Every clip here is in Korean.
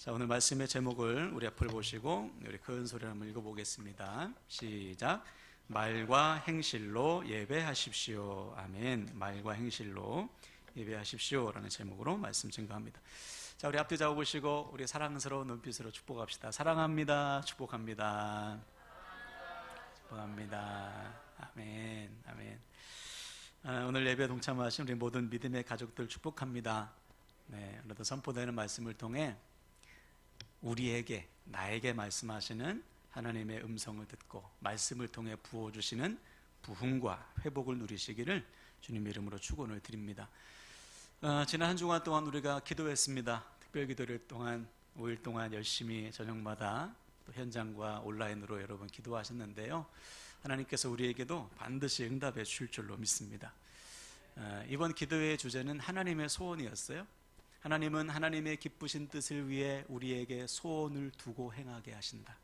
자, 오늘 말씀의 제목을 우리 앞을 보시고 우리 큰 소리로 한번 읽어보겠습니다. 시작. 말과 행실로 예배하십시오. 아멘. 말과 행실로 예배하십시오 라는 제목으로 말씀 증거합니다. 자, 우리 앞뒤 잡아보시고 우리 사랑스러운 눈빛으로 축복합시다. 사랑합니다. 축복합니다. 축복합니다. 아멘. 아멘. 오늘 예배 동참하신 우리 모든 믿음의 가족들 축복합니다. 네, 오늘도 선포되는 말씀을 통해 우리에게, 나에게 말씀하시는 하나님의 음성을 듣고 말씀을 통해 부어주시는 부흥과 회복을 누리시기를 주님 이름으로 축원을 드립니다. 지난 한 주간 동안 우리가 기도했습니다. 특별기도를 동안 5일 동안 열심히 저녁마다 또 현장과 온라인으로 여러분 기도하셨는데요. 하나님께서 우리에게도 반드시 응답해 주실 줄로 믿습니다. 이번 기도의 주제는 하나님의 소원이었어요. 하나님은 하나님의 기쁘신 뜻을 위해 우리에게 소원을 두고 행하게 하신다.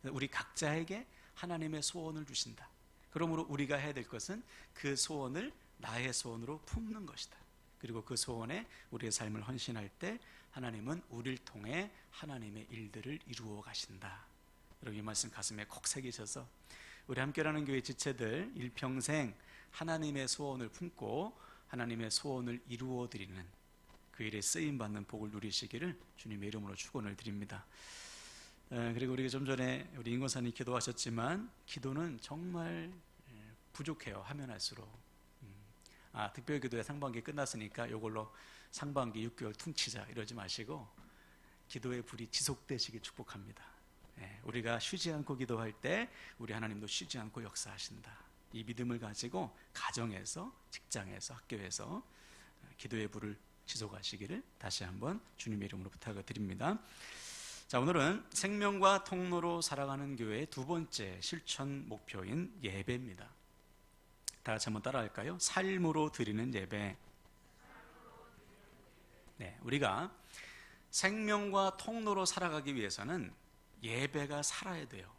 우리 각자에게 하나님의 소원을 주신다. 그러므로 우리가 해야 될 것은 그 소원을 나의 소원으로 품는 것이다. 그리고 그 소원에 우리의 삶을 헌신할 때 하나님은 우리를 통해 하나님의 일들을 이루어 가신다. 여러분 이 말씀 가슴에 콕 새기셔서 우리 함께라는 교회 지체들 일평생 하나님의 소원을 품고 하나님의 소원을 이루어 드리는 그 일에 쓰임받는 복을 누리시기를 주님의 이름으로 축원을 드립니다. 그리고 우리가 좀 전에 우리 인권사님 기도하셨지만 기도는 정말 부족해요. 하면 할수록. 특별기도회 상반기 끝났으니까 이걸로 상반기 6개월 퉁치자 이러지 마시고 기도의 불이 지속되시길 축복합니다. 우리가 쉬지 않고 기도할 때 우리 하나님도 쉬지 않고 역사하신다. 이 믿음을 가지고 가정에서, 직장에서, 학교에서 기도의 불을 지속하시기를 다시 한번 주님의 이름으로 부탁을 드립니다. 자, 오늘은 생명과 통로로 살아가는 교회의 두 번째 실천 목표인 예배입니다. 다 같이 한번 따라할까요? 삶으로 드리는 예배. 네, 우리가 생명과 통로로 살아가기 위해서는 예배가 살아야 돼요.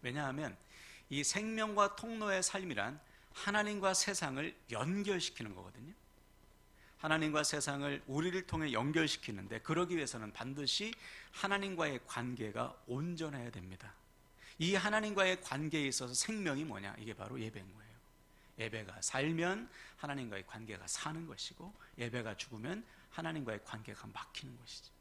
왜냐하면 이 생명과 통로의 삶이란 하나님과 세상을 연결시키는 거거든요. 하나님과 세상을 우리를 통해 연결시키는데 그러기 위해서는 반드시 하나님과의 관계가 온전해야 됩니다. 이 하나님과의 관계에 있어서 생명이 뭐냐? 이게 바로 예배인 거예요. 예배가 살면 하나님과의 관계가 사는 것이고 예배가 죽으면 하나님과의 관계가 막히는 것이죠.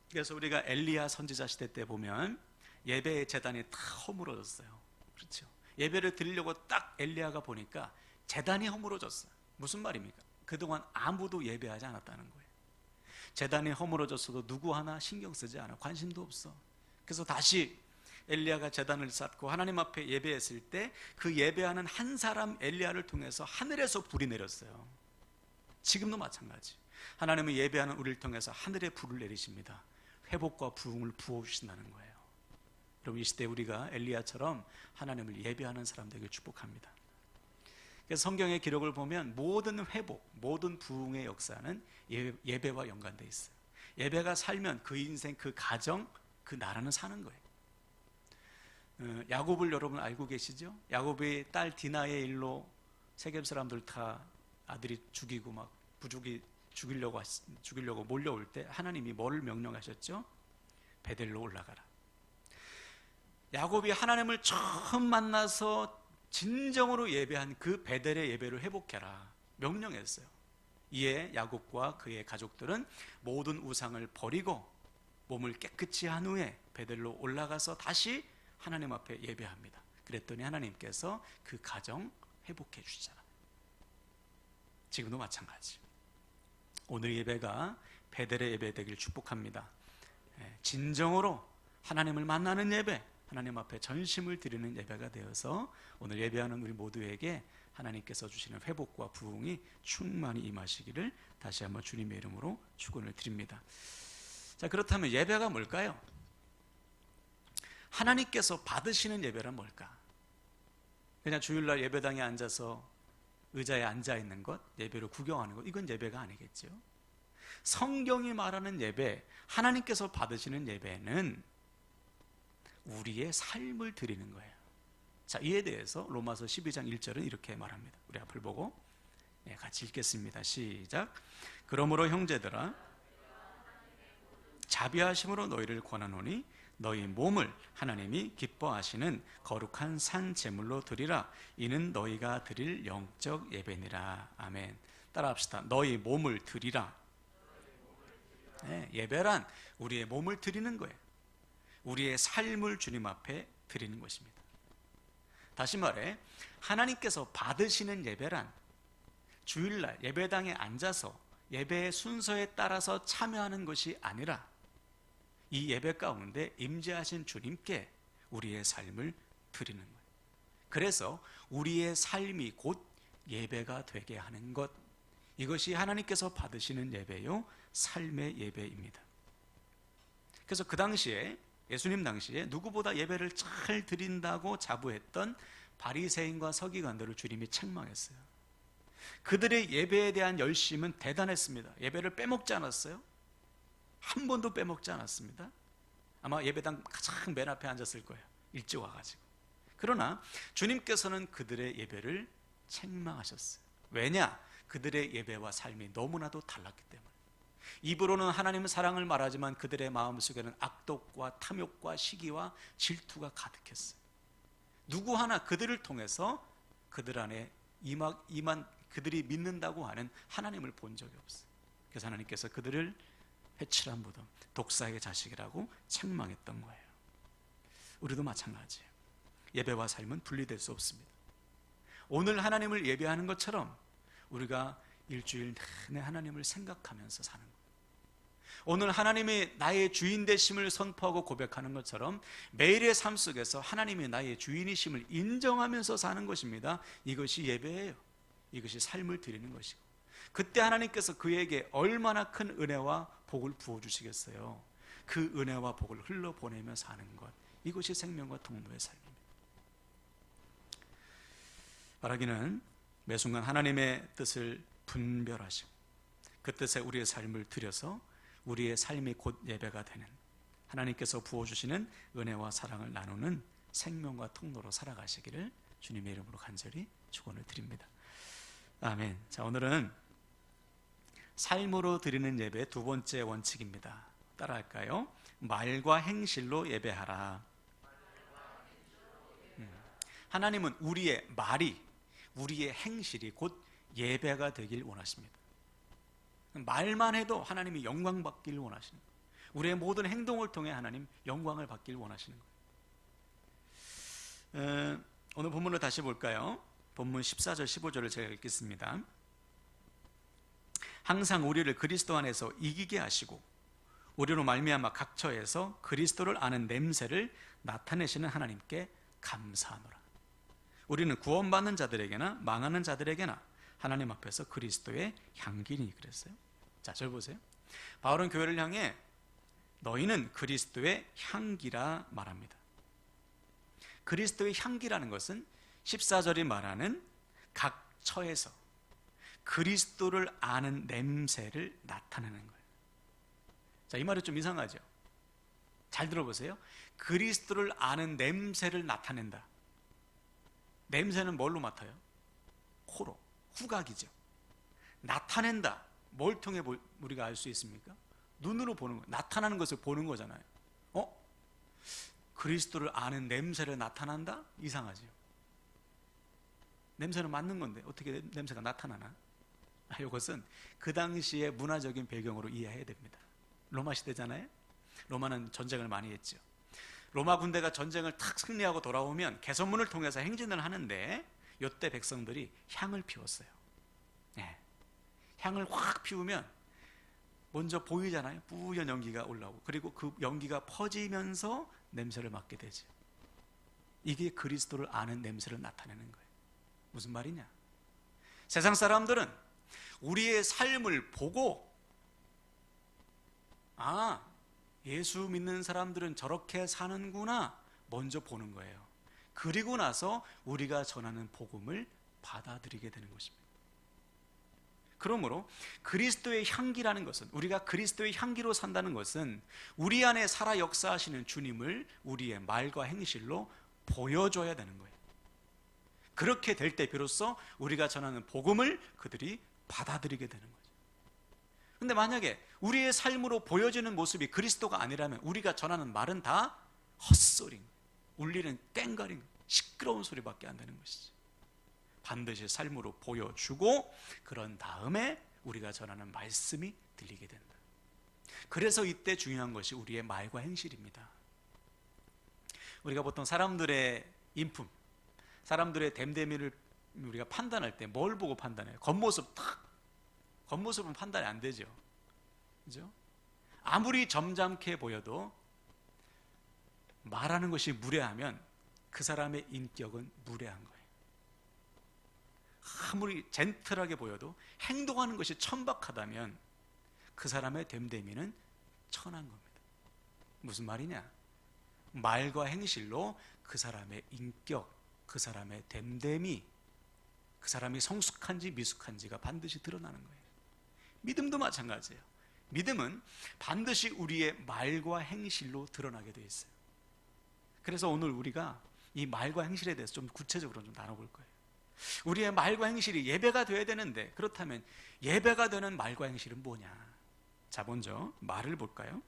그래서 우리가 엘리야 선지자 시대 때 보면 예배의 제단이 다 허물어졌어요. 그렇죠? 예배를 드리려고 딱 엘리야가 보니까 제단이 허물어졌어요. 무슨 말입니까? 그동안 아무도 예배하지 않았다는 거예요. 제단이 허물어졌어도 누구 하나 신경 쓰지 않아. 관심도 없어. 그래서 다시 엘리야가 제단을 쌓고 하나님 앞에 예배했을 때 그 예배하는 한 사람 엘리야를 통해서 하늘에서 불이 내렸어요. 지금도 마찬가지. 하나님은 예배하는 우리를 통해서 하늘의 불을 내리십니다. 회복과 부흥을 부어주신다는 거예요. 여러분 이 시대에 우리가 엘리야처럼 하나님을 예배하는 사람들에게 축복합니다. 그래서 성경의 기록을 보면 모든 회복, 모든 부흥의 역사는 예배와 연관되어 있어요. 예배가 살면 그 인생, 그 가정, 그 나라는 사는 거예요. 야곱을 여러분 알고 계시죠? 야곱의 딸 디나의 일로 세겜 사람들 다 아들이 죽이고 막 부족이 죽이려고 몰려올 때 하나님이 뭐를 명령하셨죠? 베델로 올라가라. 야곱이 하나님을 처음 만나서 진정으로 예배한 그 베델의 예배를 회복해라 명령했어요. 이에 야곱과 그의 가족들은 모든 우상을 버리고 몸을 깨끗이 한 후에 베델로 올라가서 다시 하나님 앞에 예배합니다. 그랬더니 하나님께서 그 가정 회복해 주시잖아요. 지금도 마찬가지. 오늘 예배가 베델의 예배 되길 축복합니다. 진정으로 하나님을 만나는 예배, 하나님 앞에 전심을 드리는 예배가 되어서 오늘 예배하는 우리 모두에게 하나님께서 주시는 회복과 부흥이 충만히 임하시기를 다시 한번 주님의 이름으로 축원을 드립니다. 자, 그렇다면 예배가 뭘까요? 하나님께서 받으시는 예배란 뭘까? 그냥 주일날 예배당에 앉아서 의자에 앉아 있는 것, 예배로 구경하는 것, 이건 예배가 아니겠죠. 성경이 말하는 예배, 하나님께서 받으시는 예배는 우리의 삶을 드리는 거예요. 자, 이에 대해서 로마서 12장 1절은 이렇게 말합니다. 우리 앞을 보고 같이 읽겠습니다. 시작. 그러므로 형제들아 자비하심으로 너희를 권하노니 너희 몸을 하나님이 기뻐하시는 거룩한 산 제물로 드리라. 이는 너희가 드릴 영적 예배니라. 아멘. 따라합시다. 너희 몸을 드리라. 네, 예배란 우리의 몸을 드리는 거예요. 우리의 삶을 주님 앞에 드리는 것입니다. 다시 말해, 하나님께서 받으시는 예배란 주일날 예배당에 앉아서 예배의 순서에 따라서 참여하는 것이 아니라 이 예배 가운데 임재하신 주님께 우리의 삶을 드리는 거예요. 그래서 우리의 삶이 곧 예배가 되게 하는 것, 이것이 하나님께서 받으시는 예배요, 삶의 예배입니다. 그래서 그 당시에, 예수님 당시에 누구보다 예배를 잘 드린다고 자부했던 바리새인과 서기관들을 주님이 책망했어요. 그들의 예배에 대한 열심은 대단했습니다. 예배를 빼먹지 않았어요. 한 번도 빼먹지 않았습니다. 아마 예배당 가장 맨 앞에 앉았을 거예요. 일찍 와가지고. 그러나 주님께서는 그들의 예배를 책망하셨어요. 왜냐? 그들의 예배와 삶이 너무나도 달랐기 때문에. 입으로는 하나님의 사랑을 말하지만 그들의 마음속에는 악독과 탐욕과 시기와 질투가 가득했어요. 누구 하나 그들을 통해서 그들 안에 그들이 믿는다고 하는 하나님을 본 적이 없어요. 그래서 하나님께서 그들을 해칠한 무덤, 독사의 자식이라고 책망했던 거예요. 우리도 마찬가지예요. 예배와 삶은 분리될 수 없습니다. 오늘 하나님을 예배하는 것처럼 우리가 일주일 내내 하나님을 생각하면서 사는 거예요. 오늘 하나님이 나의 주인 되심을 선포하고 고백하는 것처럼 매일의 삶 속에서 하나님이 나의 주인이심을 인정하면서 사는 것입니다. 이것이 예배예요. 이것이 삶을 드리는 것이고, 그때 하나님께서 그에게 얼마나 큰 은혜와 복을 부어주시겠어요. 그 은혜와 복을 흘러보내며 사는 것, 이것이 생명과 통로의 삶입니다. 바라기는 매 순간 하나님의 뜻을 분별하시고 그 뜻에 우리의 삶을 들여서 우리의 삶이 곧 예배가 되는, 하나님께서 부어주시는 은혜와 사랑을 나누는 생명과 통로로 살아가시기를 주님의 이름으로 간절히 축원을 드립니다. 아멘. 자, 오늘은 삶으로 드리는 예배의 두 번째 원칙입니다. 따라할까요? 말과 행실로 예배하라. 하나님은 우리의 말이, 우리의 행실이 곧 예배가 되길 원하십니다. 말만 해도 하나님이 영광 받기를 원하시는 거예요. 우리의 모든 행동을 통해 하나님 영광을 받기를 원하시는 거예요. 오늘 본문을 다시 볼까요? 본문 14절 15절을 제가 읽겠습니다. 항상 우리를 그리스도 안에서 이기게 하시고 우리로 말미암아 각 처에서 그리스도를 아는 냄새를 나타내시는 하나님께 감사하노라. 우리는 구원받는 자들에게나 망하는 자들에게나 하나님 앞에서 그리스도의 향기니 그랬어요. 자, 절 보세요. 바울은 교회를 향해 너희는 그리스도의 향기라 말합니다. 그리스도의 향기라는 것은 14절이 말하는 각 처에서 그리스도를 아는 냄새를 나타내는 거예요. 자, 이 말이 좀 이상하죠? 잘 들어보세요. 그리스도를 아는 냄새를 나타낸다. 냄새는 뭘로 맡아요? 코로. 후각이죠. 나타낸다. 뭘 통해 우리가 알 수 있습니까? 눈으로 보는 거. 나타나는 것을 보는 거잖아요. 그리스도를 아는 냄새를 나타난다? 이상하죠. 냄새는 맞는 건데 어떻게 냄새가 나타나나? 이것은 그 당시의 문화적인 배경으로 이해해야 됩니다. 로마 시대잖아요. 로마는 전쟁을 많이 했죠. 로마 군대가 전쟁을 탁 승리하고 돌아오면 개선문을 통해서 행진을 하는데 이때 백성들이 향을 피웠어요. 네. 향을 확 피우면 먼저 보이잖아요. 뿌연 연기가 올라오고, 그리고 그 연기가 퍼지면서 냄새를 맡게 되죠. 이게 그리스도를 아는 냄새를 나타내는 거예요. 무슨 말이냐? 세상 사람들은 우리의 삶을 보고, 아, 예수 믿는 사람들은 저렇게 사는구나 먼저 보는 거예요. 그리고 나서 우리가 전하는 복음을 받아들이게 되는 것입니다. 그러므로 그리스도의 향기라는 것은, 우리가 그리스도의 향기로 산다는 것은 우리 안에 살아 역사하시는 주님을 우리의 말과 행실로 보여줘야 되는 거예요. 그렇게 될 때 비로소 우리가 전하는 복음을 그들이 받아들이게 되는 거죠. 근데 만약에 우리의 삶으로 보여지는 모습이 그리스도가 아니라면 우리가 전하는 말은 다 헛소리, 울리는 꽹과리, 시끄러운 소리밖에 안 되는 것이지. 반드시 삶으로 보여주고 그런 다음에 우리가 전하는 말씀이 들리게 된다. 그래서 이때 중요한 것이 우리의 말과 행실입니다. 우리가 보통 사람들의 인품, 사람들의 됨됨이를 우리가 판단할 때 뭘 보고 판단해요? 겉모습 탁! 겉모습은 판단이 안 되죠. 그죠? 아무리 점잖게 보여도 말하는 것이 무례하면 그 사람의 인격은 무례한 거예요. 아무리 젠틀하게 보여도 행동하는 것이 천박하다면 그 사람의 됨됨이는 천한 겁니다. 무슨 말이냐? 말과 행실로 그 사람의 인격, 그 사람의 됨됨이, 그 사람이 성숙한지 미숙한지가 반드시 드러나는 거예요. 믿음도 마찬가지예요. 믿음은 반드시 우리의 말과 행실로 드러나게 되어 있어요. 그래서 오늘 우리가 이 말과 행실에 대해서 좀 구체적으로 좀 나눠볼 거예요. 우리의 말과 행실이 예배가 되어야 되는데, 그렇다면 예배가 되는 말과 행실은 뭐냐? 자, 먼저 말을 볼까요?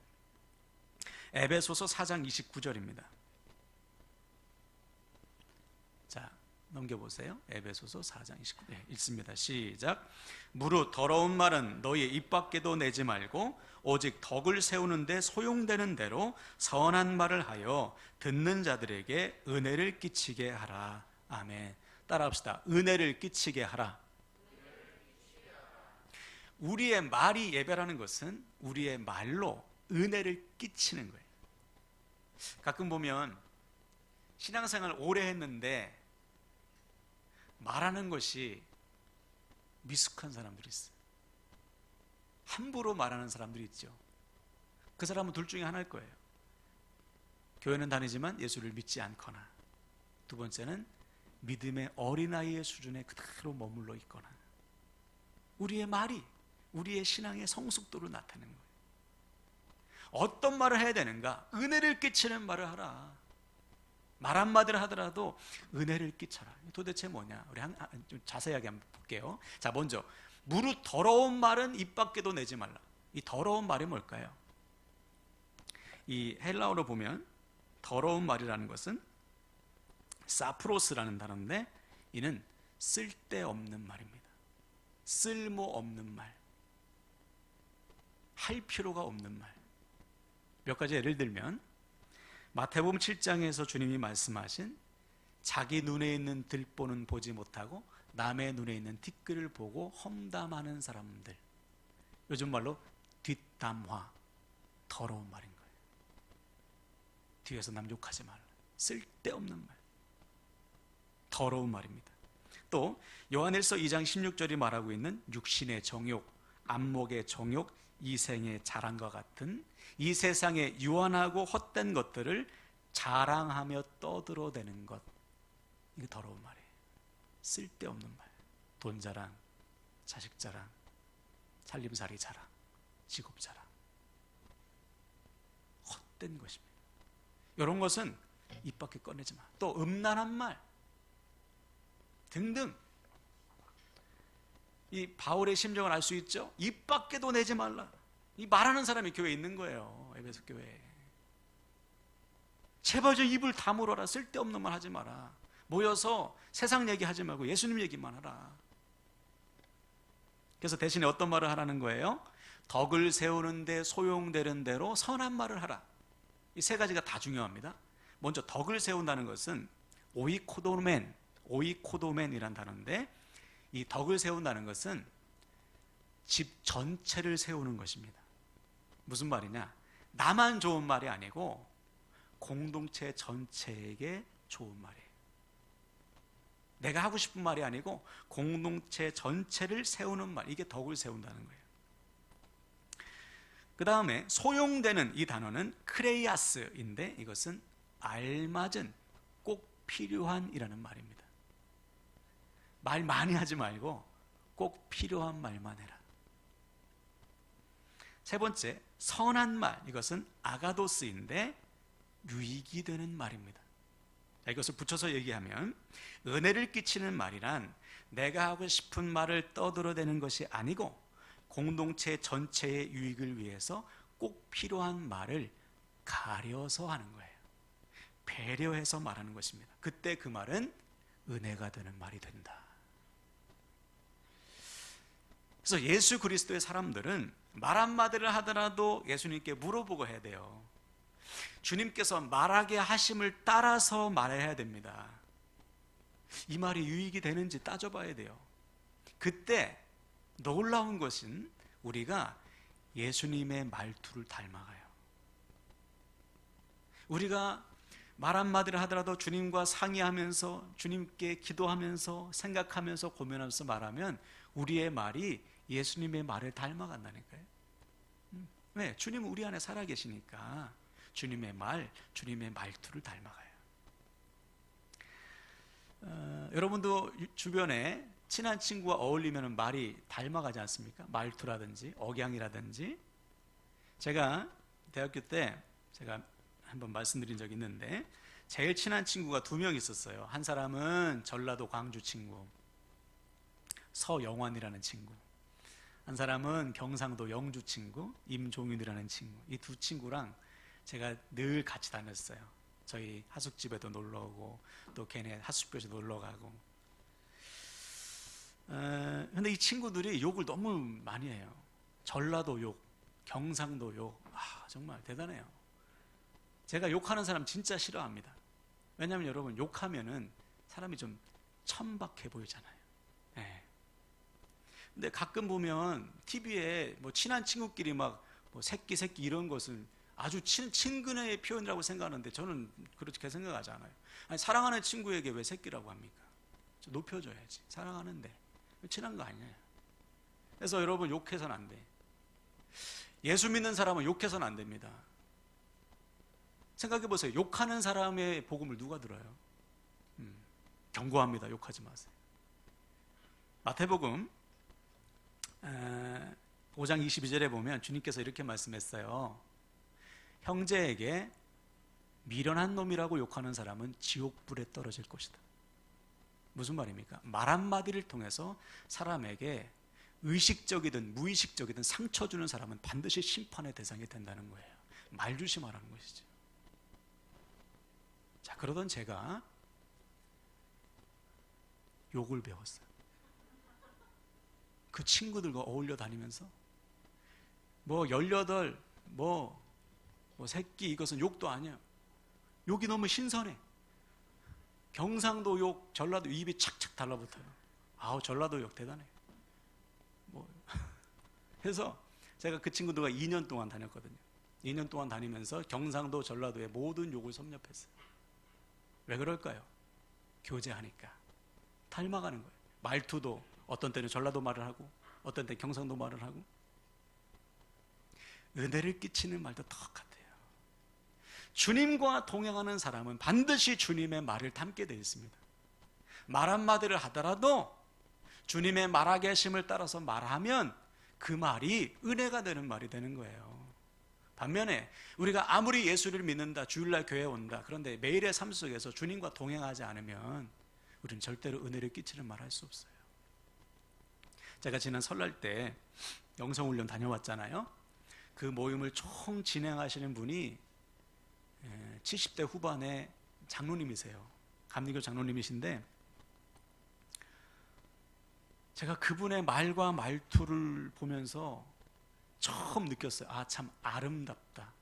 에베소서 4장 29절입니다. 자, 넘겨보세요. 에베소서 4장 29절. 네, 읽습니다. 시작. 무릇 더러운 말은 너희 입 밖에도 내지 말고 오직 덕을 세우는 데 소용되는 대로 선한 말을 하여 듣는 자들에게 은혜를 끼치게 하라. 아멘. 따라합시다. 은혜를 끼치게 하라. 우리의 말이 예배라는 것은 우리의 말로 은혜를 끼치는 거예요. 가끔 보면 신앙생활을 오래 했는데 말하는 것이 미숙한 사람들이 있어요. 함부로 말하는 사람들이 있죠. 그 사람은 둘 중에 하나일 거예요. 교회는 다니지만 예수를 믿지 않거나, 두 번째는 믿음의 어린아이의 수준에 그대로 머물러 있거나. 우리의 말이 우리의 신앙의 성숙도를 나타내는 거예요. 어떤 말을 해야 되는가? 은혜를 끼치는 말을 하라. 말 한마디를 하더라도 은혜를 끼쳐라. 도대체 뭐냐? 우리 좀 자세하게 한번 볼게요. 자, 먼저 무릇 더러운 말은 입 밖에도 내지 말라. 이 더러운 말이 뭘까요? 이 헬라어로 보면 더러운 말이라는 것은 사프로스라는 단어인데, 이는 쓸데없는 말입니다. 쓸모없는 말, 할 필요가 없는 말. 몇 가지 예를 들면 마태복음 7장에서 주님이 말씀하신 자기 눈에 있는 들보는 보지 못하고 남의 눈에 있는 티끌을 보고 험담하는 사람들, 요즘 말로 뒷담화, 더러운 말인 거예요. 뒤에서 남 욕하지 말라. 쓸데없는 말, 더러운 말입니다. 또 요한일서 2장 16절이 말하고 있는 육신의 정욕, 안목의 정욕, 이생의 자랑과 같은 이 세상의 유한하고 헛된 것들을 자랑하며 떠들어대는 것, 이게 더러운 말이에요. 쓸데없는 말, 돈 자랑, 자식 자랑, 살림살이 자랑, 직업 자랑, 헛된 것입니다. 이런 것은 입 밖에 꺼내지 마. 또 음란한 말 등등, 이 바울의 심정을 알 수 있죠. 입 밖에도 내지 말라. 이 말하는 사람이 교회에 있는 거예요. 에베소 교회에. 제발 저 입을 다물어라. 쓸데없는 말 하지 마라. 모여서 세상 얘기하지 말고 예수님 얘기만 하라. 그래서 대신에 어떤 말을 하라는 거예요? 덕을 세우는 데 소용되는 대로 선한 말을 하라. 이 세 가지가 다 중요합니다. 먼저 덕을 세운다는 것은 오이코도멘이란 단어인데, 이 덕을 세운다는 것은 집 전체를 세우는 것입니다. 무슨 말이냐? 나만 좋은 말이 아니고 공동체 전체에게 좋은 말이에요. 내가 하고 싶은 말이 아니고 공동체 전체를 세우는 말, 이게 덕을 세운다는 거예요. 그 다음에 소용되는 이 단어는 크레이아스인데, 이것은 알맞은, 꼭 필요한 이라는 말입니다. 말 많이 하지 말고 꼭 필요한 말만 해라. 세 번째, 선한 말, 이것은 아가도스인데 유익이 되는 말입니다. 자, 이것을 붙여서 얘기하면 은혜를 끼치는 말이란 내가 하고 싶은 말을 떠들어대는 것이 아니고 공동체 전체의 유익을 위해서 꼭 필요한 말을 가려서 하는 거예요. 배려해서 말하는 것입니다. 그때 그 말은 은혜가 되는 말이 된다. 그래서 예수 그리스도의 사람들은 말 한마디를 하더라도 예수님께 물어보고 해야 돼요. 주님께서 말하게 하심을 따라서 말해야 됩니다. 이 말이 유익이 되는지 따져봐야 돼요. 그때 놀라운 것은 우리가 예수님의 말투를 닮아가요. 우리가 말 한마디를 하더라도 주님과 상의하면서 주님께 기도하면서 생각하면서 고민하면서 말하면 우리의 말이 예수님의 말을 닮아간다니까요. 왜? 주님은 우리 안에 살아계시니까 주님의 말, 주님의 말투를 닮아가요. 여러분도 주변에 친한 친구와 어울리면 말이 닮아가지 않습니까? 말투라든지 억양이라든지. 제가 대학교 때 제가 한번 말씀드린 적이 있는데 제일 친한 친구가 2명 있었어요. 한 사람은 전라도 광주 친구 서영환이라는 친구, 한 사람은 경상도 영주 친구 임종윤이라는 친구. 이 2 친구랑 제가 늘 같이 다녔어요. 저희 하숙집에도 놀러 오고 또 걔네 하숙교에서 놀러 가고. 근데 이 친구들이 욕을 너무 많이 해요. 전라도 욕, 경상도 욕. 정말 대단해요. 제가 욕하는 사람 진짜 싫어합니다. 왜냐하면 여러분, 욕하면은 사람이 좀 천박해 보이잖아요. 네. 근데 가끔 보면 TV에 뭐 친한 친구끼리 막 뭐 새끼 이런 것은 아주 친근의 표현이라고 생각하는데 저는 그렇게 생각하지 않아요. 아니, 사랑하는 친구에게 왜 새끼라고 합니까? 좀 높여줘야지. 사랑하는데 친한 거 아니에요. 그래서 여러분, 욕해서는 안 돼. 예수 믿는 사람은 욕해서는 안 됩니다. 생각해 보세요. 욕하는 사람의 복음을 누가 들어요? 경고합니다. 욕하지 마세요. 마태복음 5장 22절에 보면 주님께서 이렇게 말씀했어요. 형제에게 미련한 놈이라고 욕하는 사람은 지옥불에 떨어질 것이다. 무슨 말입니까? 말 한마디를 통해서 사람에게 의식적이든 무의식적이든 상처 주는 사람은 반드시 심판의 대상이 된다는 거예요. 말 조심하라는 것이죠. 자, 그러던 제가 욕을 배웠어요. 그 친구들과 어울려 다니면서 뭐 18, 뭐 새끼, 이것은 욕도 아니야. 욕이 너무 신선해. 경상도 욕, 전라도 입이 착착 달라붙어요. 전라도 욕 대단해. 그래서 제가 그 친구들과 2년 동안 다녔거든요. 2년 동안 다니면서 경상도, 전라도의 모든 욕을 섭렵했어요. 왜 그럴까요? 교제하니까 닮아가는 거예요. 말투도 어떤 때는 전라도 말을 하고 어떤 때는 경상도 말을 하고. 은혜를 끼치는 말도 똑같아요. 주님과 동행하는 사람은 반드시 주님의 말을 담게 되어 있습니다. 말 한마디를 하더라도 주님의 말하게 하심을 따라서 말하면 그 말이 은혜가 되는 말이 되는 거예요. 반면에 우리가 아무리 예수를 믿는다, 주일날 교회에 온다, 그런데 매일의 삶 속에서 주님과 동행하지 않으면 우리는 절대로 은혜를 끼치는 말 할 수 없어요. 제가 지난 설날 때 영성훈련 다녀왔잖아요. 그 모임을 총 진행하시는 분이 70대 후반의 장로님이세요. 감리교 장로님이신데 제가 그분의 말과 말투를 보면서 처음 느꼈어요. 참 아름답다.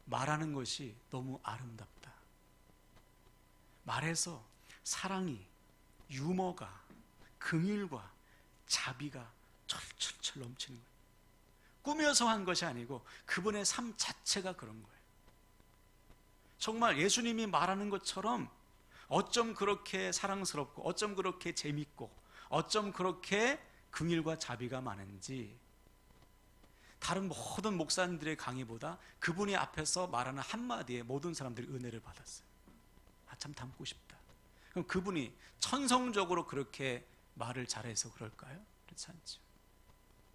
말하는 것이 너무 아름답다. 말에서 사랑이, 유머가, 긍휼과 자비가 철철철 넘치는 거예요. 꾸며서 한 것이 아니고 그분의 삶 자체가 그런 거예요. 정말 예수님이 말하는 것처럼 어쩜 그렇게 사랑스럽고 어쩜 그렇게 재밌고 어쩜 그렇게 긍휼과 자비가 많은지 다른 모든 목사님들의 강의보다 그분이 앞에서 말하는 한마디에 모든 사람들이 은혜를 받았어요. 참 닮고 싶다. 그럼 그분이 천성적으로 그렇게 말을 잘해서 그럴까요? 그렇지 않죠.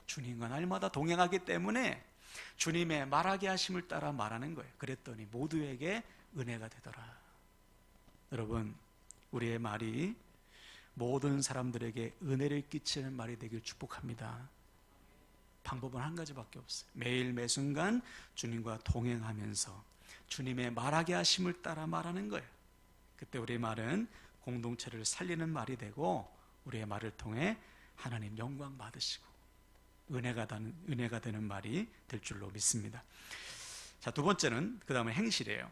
주님과 날마다 동행하기 때문에 주님의 말하게 하심을 따라 말하는 거예요. 그랬더니 모두에게 은혜가 되더라. 여러분, 우리의 말이 모든 사람들에게 은혜를 끼치는 말이 되길 축복합니다. 방법은 한 가지밖에 없어요. 매일 매순간 주님과 동행하면서 주님의 말하게 하심을 따라 말하는 거예요. 그때 우리의 말은 공동체를 살리는 말이 되고 우리의 말을 통해 하나님 영광 받으시고 은혜가 되는 말이 될 줄로 믿습니다. 자, 두 번째는 그 다음에 행실이에요.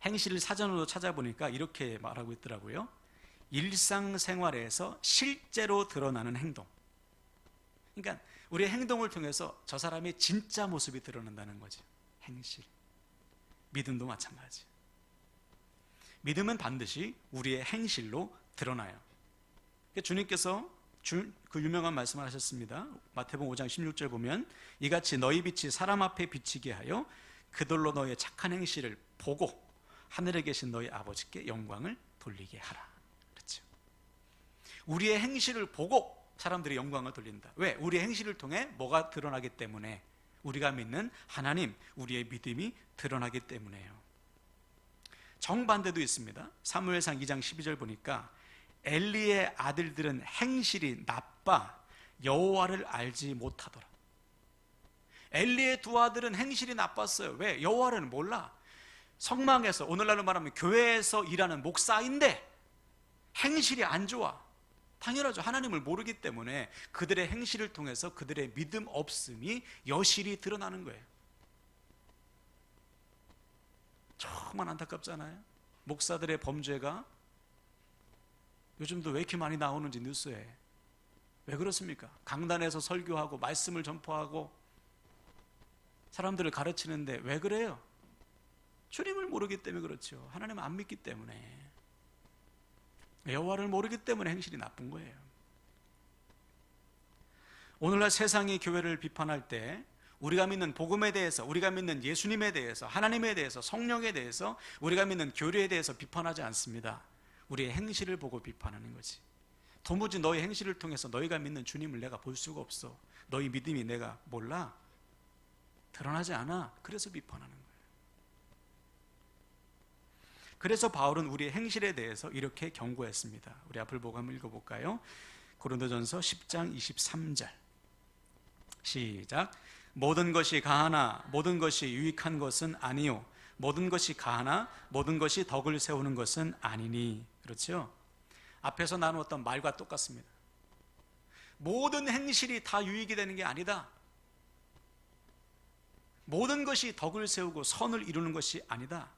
행실을 사전으로 찾아보니까 이렇게 말하고 있더라고요. 일상생활에서 실제로 드러나는 행동. 그러니까 우리의 행동을 통해서 저 사람의 진짜 모습이 드러난다는 거죠. 행실. 믿음도 마찬가지. 믿음은 반드시 우리의 행실로 드러나요. 주님께서 그 유명한 말씀을 하셨습니다. 마태복음 5장 16절 보면 이같이 너희 빛이 사람 앞에 비치게 하여 그들로 너희의 착한 행실을 보고 하늘에 계신 너희 아버지께 영광을 돌리게 하라. 그렇죠. 우리의 행실을 보고 사람들이 영광을 돌린다. 왜? 우리의 행실을 통해 뭐가 드러나기 때문에, 우리가 믿는 하나님, 우리의 믿음이 드러나기 때문에요. 정반대도 있습니다. 사무엘상 2장 12절 보니까 엘리의 아들들은 행실이 나빠 여호와를 알지 못하더라. 엘리의 두 아들은 행실이 나빴어요. 왜? 여호와를 몰라. 성막에서, 오늘날로 말하면 교회에서 일하는 목사인데 행실이 안 좋아. 당연하죠. 하나님을 모르기 때문에 그들의 행실을 통해서 그들의 믿음 없음이 여실히 드러나는 거예요. 정말 안타깝잖아요. 목사들의 범죄가 요즘도 왜 이렇게 많이 나오는지 뉴스에. 왜 그렇습니까? 강단에서 설교하고 말씀을 전파하고 사람들을 가르치는데 왜 그래요? 주님을 모르기 때문에 그렇죠. 하나님을 안 믿기 때문에, 여호와를 모르기 때문에 행실이 나쁜 거예요. 오늘날 세상이 교회를 비판할 때 우리가 믿는 복음에 대해서, 우리가 믿는 예수님에 대해서, 하나님에 대해서, 성령에 대해서, 우리가 믿는 교리에 대해서 비판하지 않습니다. 우리의 행실을 보고 비판하는 거지. 도무지 너희 행실을 통해서 너희가 믿는 주님을 내가 볼 수가 없어. 너희 믿음이 내가 몰라. 드러나지 않아. 그래서 비판하는 거예요. 그래서 바울은 우리의 행실에 대해서 이렇게 경고했습니다. 우리 앞을 보고 한번 읽어볼까요? 고린도전서 10장 23절 시작. 모든 것이 가하나 모든 것이 유익한 것은 아니요 모든 것이 가하나 모든 것이 덕을 세우는 것은 아니니. 그렇죠? 앞에서 나누었던 말과 똑같습니다. 모든 행실이 다 유익이 되는 게 아니다. 모든 것이 덕을 세우고 선을 이루는 것이 아니다.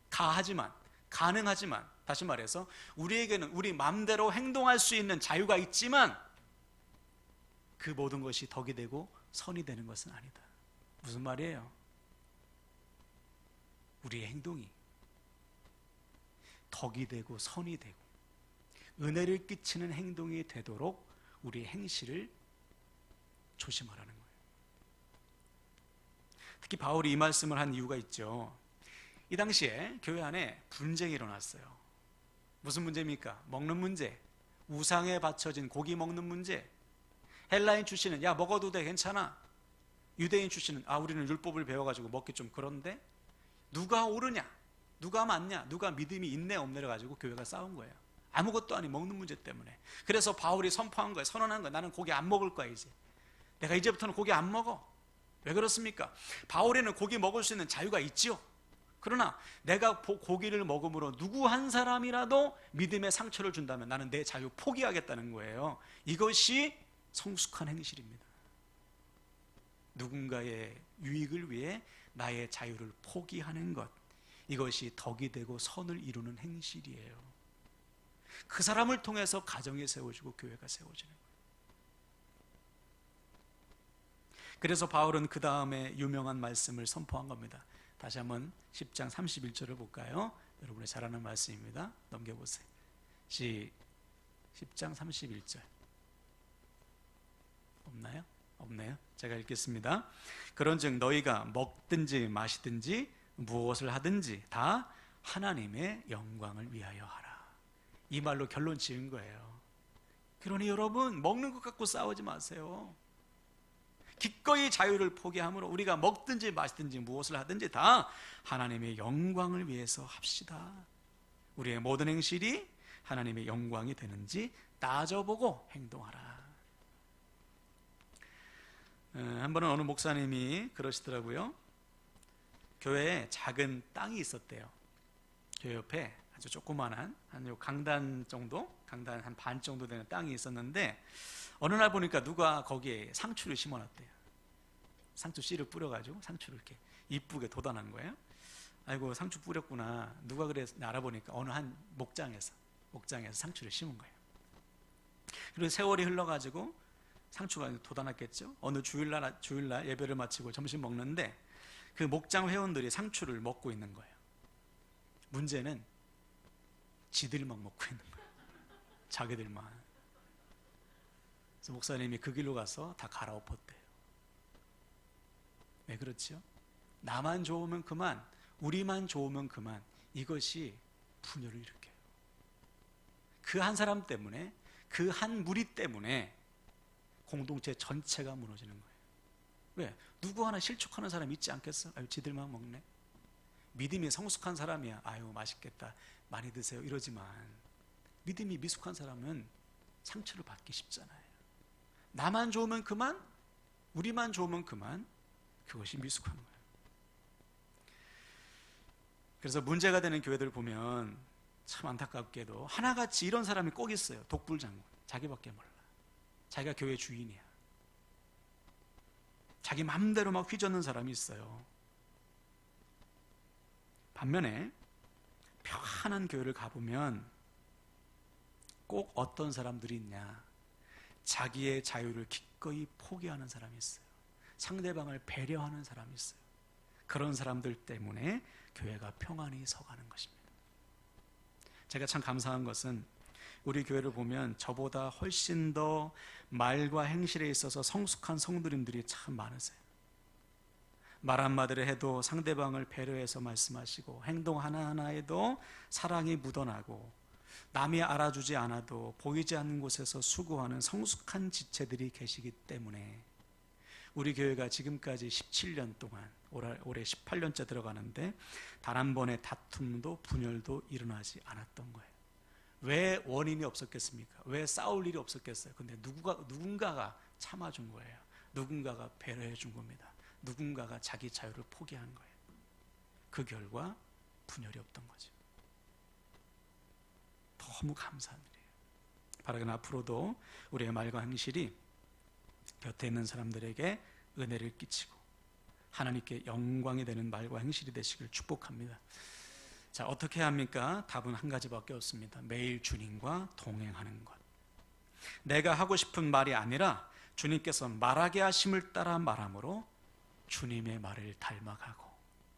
가하지만, 가능하지만, 다시 말해서 우리에게는 우리 마음대로 행동할 수 있는 자유가 있지만 그 모든 것이 덕이 되고 선이 되는 것은 아니다. 무슨 말이에요? 우리의 행동이 덕이 되고 선이 되고 은혜를 끼치는 행동이 되도록 우리의 행실을 조심하라는 거예요. 특히 바울이 이 말씀을 한 이유가 있죠. 이 당시에 교회 안에 분쟁이 일어났어요. 무슨 문제입니까? 먹는 문제. 우상에 바쳐진 고기 먹는 문제. 헬라인 출신은 야 먹어도 돼 괜찮아. 유대인 출신은 우리는 율법을 배워가지고 먹기 좀 그런데 누가 옳으냐 누가 맞냐 누가 믿음이 있네 없네를 가지고 교회가 싸운 거예요. 아무것도 아닌 먹는 문제 때문에. 그래서 바울이 선포한 거예요. 선언한 거예요. 나는 고기 안 먹을 거야 이제. 내가 이제부터는 고기 안 먹어. 왜 그렇습니까? 바울에는 고기 먹을 수 있는 자유가 있지요. 그러나 내가 고기를 먹음으로 누구 한 사람이라도 믿음의 상처를 준다면 나는 내 자유 포기하겠다는 거예요. 이것이 성숙한 행실입니다. 누군가의 유익을 위해 나의 자유를 포기하는 것, 이것이 덕이 되고 선을 이루는 행실이에요. 그 사람을 통해서 가정이 세워지고 교회가 세워지는 거예요. 그래서 바울은 그 다음에 유명한 말씀을 선포한 겁니다. 다시 한번 10장 31절을 볼까요? 여러분이 잘 아는 말씀입니다. 넘겨보세요. 10장 31절 없나요? 없네요. 제가 읽겠습니다. 그런즉 너희가 먹든지 마시든지 무엇을 하든지 다 하나님의 영광을 위하여 하라. 이 말로 결론 지은 거예요. 그러니 여러분 먹는 것 갖고 싸우지 마세요. 기꺼이 자유를 포기함으로 우리가 먹든지 마시든지 무엇을 하든지 다 하나님의 영광을 위해서 합시다. 우리의 모든 행실이 하나님의 영광이 되는지 따져보고 행동하라. 한 번은 어느 목사님이 그러시더라고요. 교회에 작은 땅이 있었대요. 교회 옆에 아주 조그만한 한 강단 정도, 강단 한 반 정도 되는 땅이 있었는데 어느 날 보니까 누가 거기에 상추를 심어놨대요. 상추 씨를 뿌려가지고 상추를 이렇게 이쁘게 돋아난 거예요. 아이고 상추 뿌렸구나. 누가 그래서 알아보니까 어느 한 목장에서 상추를 심은 거예요. 그리고 세월이 흘러가지고 상추가 돋아났겠죠. 어느 주일날 예배를 마치고 점심 먹는데 그 목장 회원들이 상추를 먹고 있는 거예요. 문제는 지들만 먹고 있는 거예요. 자기들만. 그래서 목사님이 그 길로 가서 다 갈아엎었대요. 왜 그렇죠? 나만 좋으면 그만, 우리만 좋으면 그만. 이것이 분열을 일으켜요. 그 한 사람 때문에, 그 한 무리 때문에 공동체 전체가 무너지는 거예요. 왜? 누구 하나 실족하는 사람 있지 않겠어? 아유, 지들만 먹네. 믿음이 성숙한 사람이야. 아유, 맛있겠다. 많이 드세요. 이러지만 믿음이 미숙한 사람은 상처를 받기 쉽잖아요. 나만 좋으면 그만, 우리만 좋으면 그만. 그것이 미숙한 거예요. 그래서 문제가 되는 교회들 보면 참 안타깝게도 하나같이 이런 사람이 꼭 있어요. 독불장군. 자기밖에 몰라. 자기가 교회 주인이야. 자기 마음대로 막 휘젓는 사람이 있어요. 반면에 평안한 교회를 가보면 꼭 어떤 사람들이 있냐. 자기의 자유를 기꺼이 포기하는 사람이 있어요. 상대방을 배려하는 사람이 있어요. 그런 사람들 때문에 교회가 평안히 서가는 것입니다. 제가 참 감사한 것은 우리 교회를 보면 저보다 훨씬 더 말과 행실에 있어서 성숙한 성도님들이 참 많으세요. 말 한마디를 해도 상대방을 배려해서 말씀하시고 행동 하나하나에도 사랑이 묻어나고 남이 알아주지 않아도 보이지 않는 곳에서 수고하는 성숙한 지체들이 계시기 때문에 우리 교회가 지금까지 17년 동안 올해 18년째 들어가는데 단 한 번의 다툼도 분열도 일어나지 않았던 거예요. 왜 원인이 없었겠습니까? 왜 싸울 일이 없었겠어요? 근데 누군가가 참아준 거예요. 누군가가 배려해 준 겁니다. 누군가가 자기 자유를 포기한 거예요. 그 결과 분열이 없던 거죠. 너무 감사한 일이에요. 바라긴 앞으로도 우리의 말과 행실이 곁에 있는 사람들에게 은혜를 끼치고 하나님께 영광이 되는 말과 행실이 되시길 축복합니다. 자, 어떻게 합니까? 답은 한 가지밖에 없습니다. 매일 주님과 동행하는 것. 내가 하고 싶은 말이 아니라 주님께서 말하게 하심을 따라 말함으로 주님의 말을 닮아가고.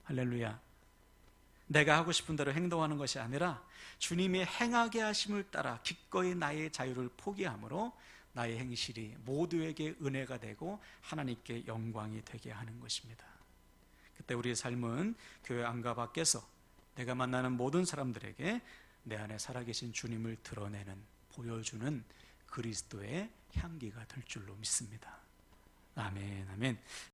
할렐루야. 내가 하고 싶은 대로 행동하는 것이 아니라 주님이 행하게 하심을 따라 기꺼이 나의 자유를 포기함으로 나의 행실이 모두에게 은혜가 되고 하나님께 영광이 되게 하는 것입니다. 그때 우리의 삶은 교회 안과 밖에서 내가 만나는 모든 사람들에게 내 안에 살아계신 주님을 드러내는, 보여주는 그리스도의 향기가 될 줄로 믿습니다. 아멘, 아멘.